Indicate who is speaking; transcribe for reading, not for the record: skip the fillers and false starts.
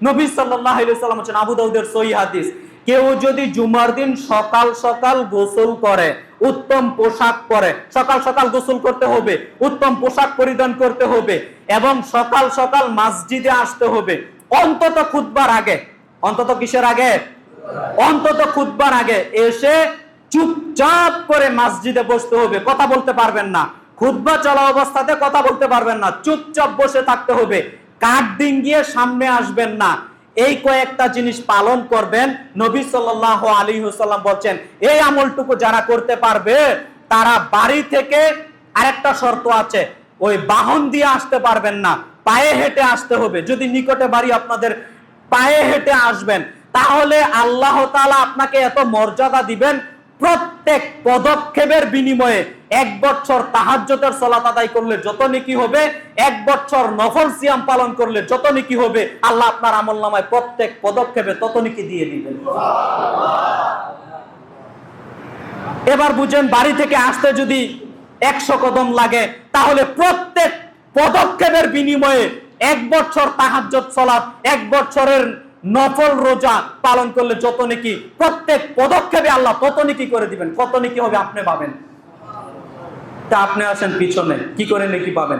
Speaker 1: নবী সাল্লাল্লাহু আলাইহি ওয়াসাল্লাম বলেন, আবু দাউদের সহিহ হাদিস, কেউ যদি জুমার দিন সকাল সকাল গোসল করে, উত্তম পোশাক পরে, সকাল সকাল গোসল করতে হবে, উত্তম পোশাক পরিধান করতে হবে এবং সকাল সকাল মসজিদে আসতে হবে, অন্তত খুতবার আগে, অন্তত কিসের আগে? অন্তত খুতবার আগে এসে চুপচাপ করে মসজিদে বসতে হবে, কথা বলতে পারবেন না। খুতবা চলা অবস্থাতে কথা বলতে পারবেন না, চুপচাপ বসে থাকতে হবে, কাঠ ডিঙ্গিয়ে সামনে আসবেন না। এই কয়েকটা জিনিস পালন করবেন। নবী সাল্লাল্লাহু আলাইহি ওয়াসাল্লাম বলেন, এই আমলটুকু যারা করতে পারবে তারা বাড়ি থেকে, আরেকটা শর্ত আছে, ওই বাহন দিয়ে আসতে পারবেন না, পায়ে হেঁটে আসতে হবে। যদি নিকটে বাড়ি আপনাদের, পায়ে হেঁটে আসবেন, তাহলে আল্লাহ তাআলা আপনাকে এত মর্যাদা দিবেন, প্রত্যেক পদক্ষেপের বিনিময়ে 1 বছর তাহাজ্জুদের সালাত আদায় করলে যত নেকি হবে, 1 বছর নফল সিয়াম পালন করলে যত নেকি হবে, আল্লাহ আপনার আমলনামায় প্রত্যেক পদক্ষেপে তত নেকি দিয়ে দিবেন। এবার বুঝেন, বাড়ি থেকে আসতে যদি 100 কদম লাগে, তাহলে প্রত্যেক পদক্ষেপের বিনিময়ে 1 বছর তাহাজ্জুদ সালাত, 1 বছরের নফল রোজা পালন করলে যত নেকি, প্রত্যেক পদক্ষেপে আল্লাহ তত নেকি করে দিবেন। কত নেকি হবে আপনি পাবেন? তা আপনি আসেন পিছনে, কি করে নেকি পাবেন?